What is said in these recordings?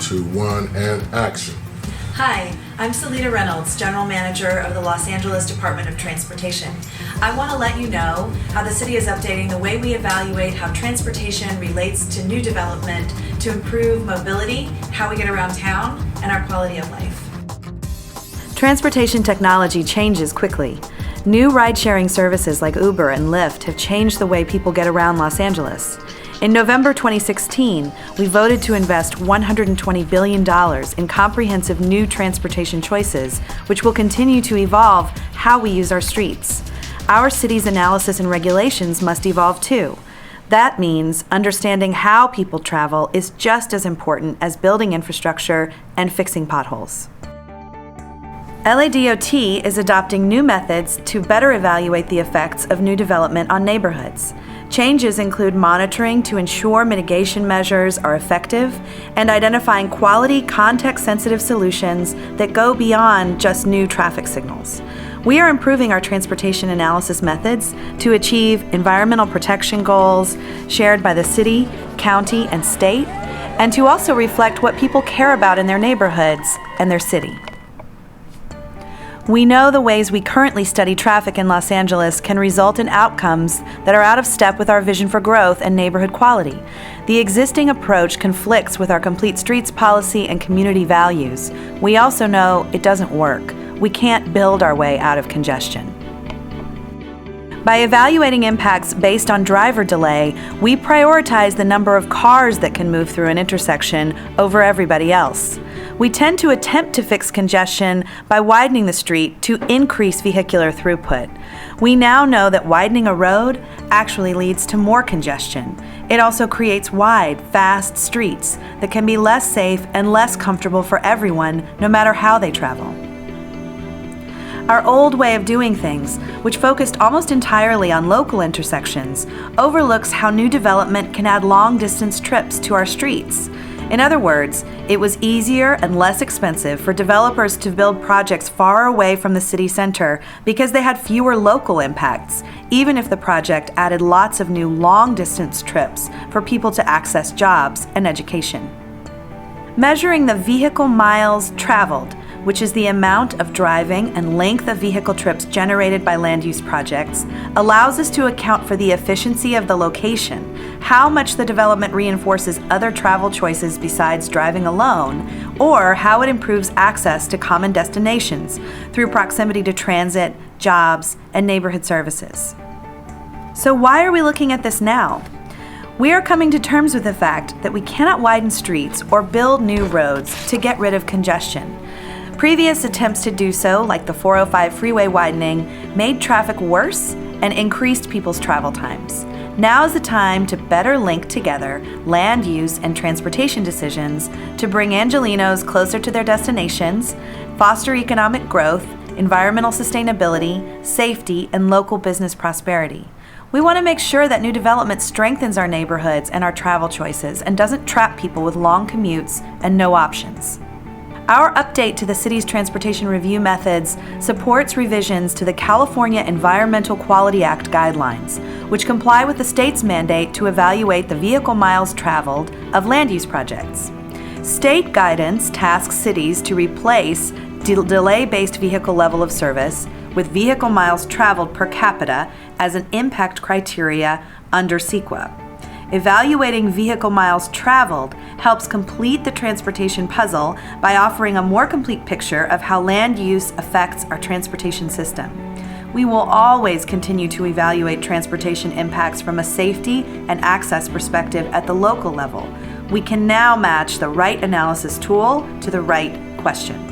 2, 1, and action. Hi, I'm Salita Reynolds, General Manager of the Los Angeles Department of Transportation. I want to let you know how the city is updating the way we evaluate how transportation relates to new development to improve mobility, how we get around town, and our quality of life. Transportation technology changes quickly. New ride-sharing services like Uber and Lyft have changed the way people get around Los Angeles. In November 2016, we voted to invest $120 billion in comprehensive new transportation choices, which will continue to evolve how we use our streets. Our city's analysis and regulations must evolve too. That means understanding how people travel is just as important as building infrastructure and fixing potholes. LADOT is adopting new methods to better evaluate the effects of new development on neighborhoods. Changes include monitoring to ensure mitigation measures are effective and identifying quality, context-sensitive solutions that go beyond just new traffic signals. We are improving our transportation analysis methods to achieve environmental protection goals shared by the city, county, and state, and to also reflect what people care about in their neighborhoods and their city. We know the ways we currently study traffic in Los Angeles can result in outcomes that are out of step with our vision for growth and neighborhood quality. The existing approach conflicts with our Complete Streets policy and community values. We also know it doesn't work. We can't build our way out of congestion. By evaluating impacts based on driver delay, we prioritize the number of cars that can move through an intersection over everybody else. We tend to attempt to fix congestion by widening the street to increase vehicular throughput. We now know that widening a road actually leads to more congestion. It also creates wide, fast streets that can be less safe and less comfortable for everyone, no matter how they travel. Our old way of doing things, which focused almost entirely on local intersections, overlooks how new development can add long-distance trips to our streets. In other words, it was easier and less expensive for developers to build projects far away from the city center because they had fewer local impacts, even if the project added lots of new long-distance trips for people to access jobs and education. Measuring the vehicle miles traveled, which is the amount of driving and length of vehicle trips generated by land use projects, allows us to account for the efficiency of the location, how much the development reinforces other travel choices besides driving alone, or how it improves access to common destinations through proximity to transit, jobs, and neighborhood services. So why are we looking at this now? We are coming to terms with the fact that we cannot widen streets or build new roads to get rid of congestion. Previous attempts to do so, like the 405 freeway widening, made traffic worse and increased people's travel times. Now is the time to better link together land use and transportation decisions to bring Angelenos closer to their destinations, foster economic growth, environmental sustainability, safety, and local business prosperity. We want to make sure that new development strengthens our neighborhoods and our travel choices and doesn't trap people with long commutes and no options. Our update to the city's transportation review methods supports revisions to the California Environmental Quality Act guidelines, which comply with the state's mandate to evaluate the vehicle miles traveled of land use projects. State guidance tasks cities to replace delay-based vehicle level of service with vehicle miles traveled per capita as an impact criteria under CEQA. Evaluating vehicle miles traveled helps complete the transportation puzzle by offering a more complete picture of how land use affects our transportation system. We will always continue to evaluate transportation impacts from a safety and access perspective at the local level. We can now match the right analysis tool to the right question.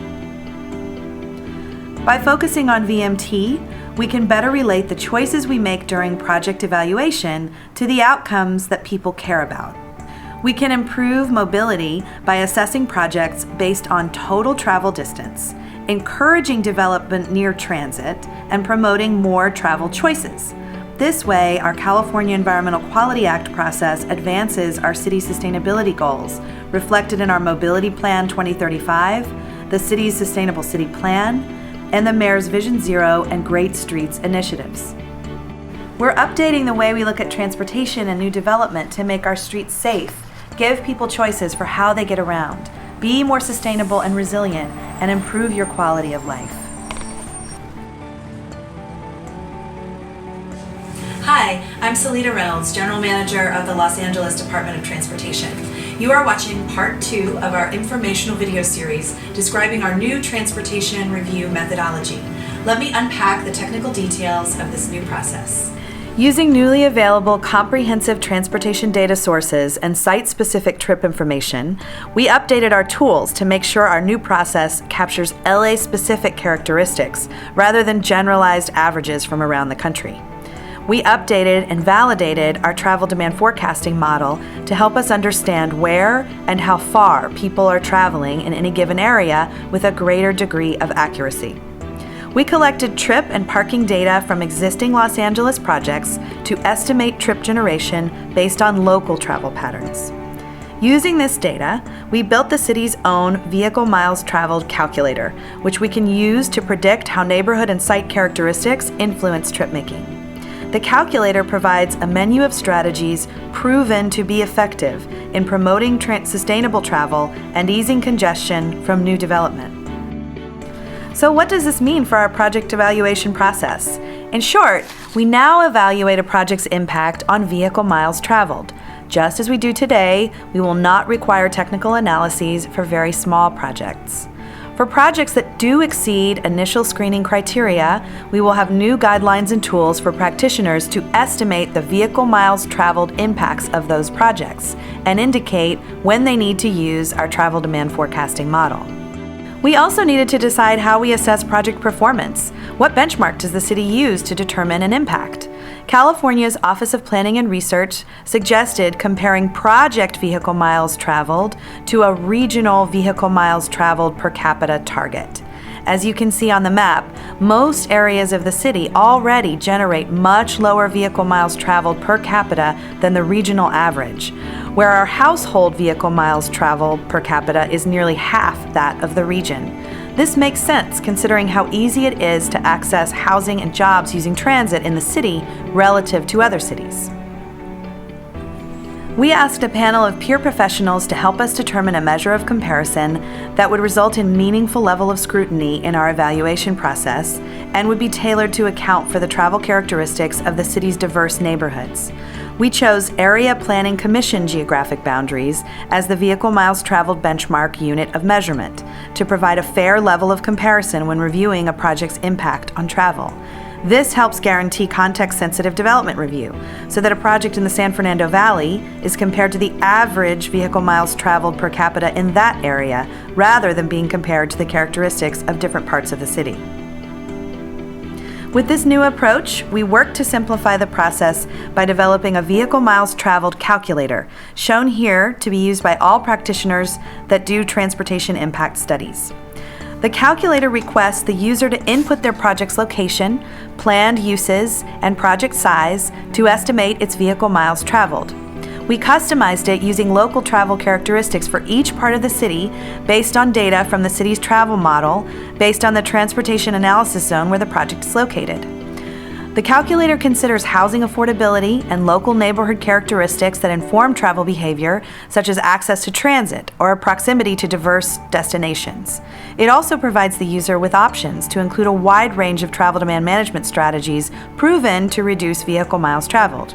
By focusing on VMT, we can better relate the choices we make during project evaluation to the outcomes that people care about. We can improve mobility by assessing projects based on total travel distance, encouraging development near transit, and promoting more travel choices. This way, our California Environmental Quality Act process advances our city sustainability goals, reflected in our Mobility Plan 2035, the city's Sustainable City Plan, and the Mayor's Vision Zero and Great Streets initiatives. We're updating the way we look at transportation and new development to make our streets safe, give people choices for how they get around, be more sustainable and resilient, and improve your quality of life. Hi, I'm Salita Reynolds, General Manager of the Los Angeles Department of Transportation. You are watching part 2 of our informational video series describing our new transportation review methodology. Let me unpack the technical details of this new process. Using newly available comprehensive transportation data sources and site-specific trip information, we updated our tools to make sure our new process captures LA-specific characteristics rather than generalized averages from around the country. We updated and validated our travel demand forecasting model to help us understand where and how far people are traveling in any given area with a greater degree of accuracy. We collected trip and parking data from existing Los Angeles projects to estimate trip generation based on local travel patterns. Using this data, we built the city's own vehicle miles traveled calculator, which we can use to predict how neighborhood and site characteristics influence trip making. The calculator provides a menu of strategies proven to be effective in promoting sustainable travel and easing congestion from new development. So what does this mean for our project evaluation process? In short, we now evaluate a project's impact on vehicle miles traveled. Just as we do today, we will not require technical analyses for very small projects. For projects that do exceed initial screening criteria, we will have new guidelines and tools for practitioners to estimate the vehicle miles traveled impacts of those projects and indicate when they need to use our travel demand forecasting model. We also needed to decide how we assess project performance. What benchmark does the city use to determine an impact? California's Office of Planning and Research suggested comparing project vehicle miles traveled to a regional vehicle miles traveled per capita target. As you can see on the map, most areas of the city already generate much lower vehicle miles traveled per capita than the regional average, where our household vehicle miles traveled per capita is nearly half that of the region. This makes sense considering how easy it is to access housing and jobs using transit in the city relative to other cities. We asked a panel of peer professionals to help us determine a measure of comparison that would result in meaningful level of scrutiny in our evaluation process and would be tailored to account for the travel characteristics of the city's diverse neighborhoods. We chose Area Planning Commission geographic boundaries as the vehicle miles traveled benchmark unit of measurement to provide a fair level of comparison when reviewing a project's impact on travel. This helps guarantee context-sensitive development review so that a project in the San Fernando Valley is compared to the average vehicle miles traveled per capita in that area rather than being compared to the characteristics of different parts of the city. With this new approach, we worked to simplify the process by developing a vehicle miles traveled calculator, shown here to be used by all practitioners that do transportation impact studies. The calculator requests the user to input their project's location, planned uses, and project size to estimate its vehicle miles traveled. We customized it using local travel characteristics for each part of the city based on data from the city's travel model based on the transportation analysis zone where the project is located. The calculator considers housing affordability and local neighborhood characteristics that inform travel behavior, such as access to transit or proximity to diverse destinations. It also provides the user with options to include a wide range of travel demand management strategies proven to reduce vehicle miles traveled.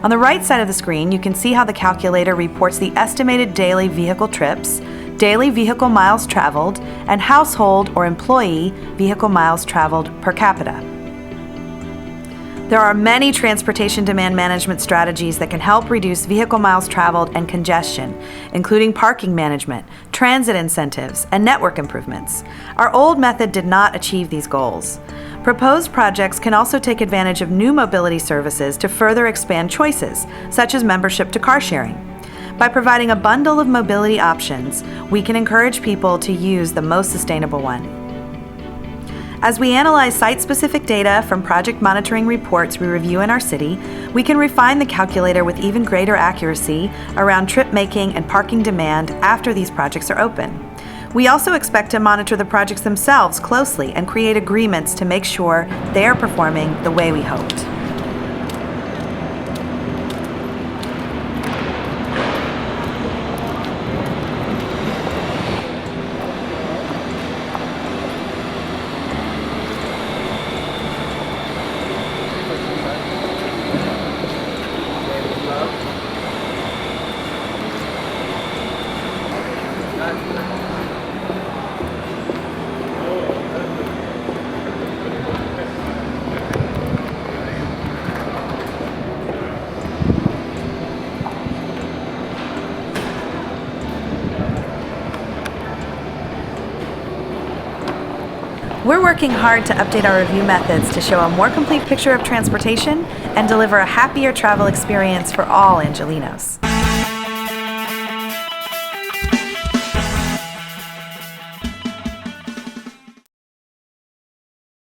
On the right side of the screen, you can see how the calculator reports the estimated daily vehicle trips, daily vehicle miles traveled, and household or employee vehicle miles traveled per capita. There are many transportation demand management strategies that can help reduce vehicle miles traveled and congestion, including parking management, transit incentives, and network improvements. Our old method did not achieve these goals. Proposed projects can also take advantage of new mobility services to further expand choices, such as membership to car sharing. By providing a bundle of mobility options, we can encourage people to use the most sustainable one. As we analyze site-specific data from project monitoring reports we review in our city, we can refine the calculator with even greater accuracy around trip making and parking demand after these projects are open. We also expect to monitor the projects themselves closely and create agreements to make sure they are performing the way we hoped. We're working hard to update our review methods to show a more complete picture of transportation and deliver a happier travel experience for all Angelinos.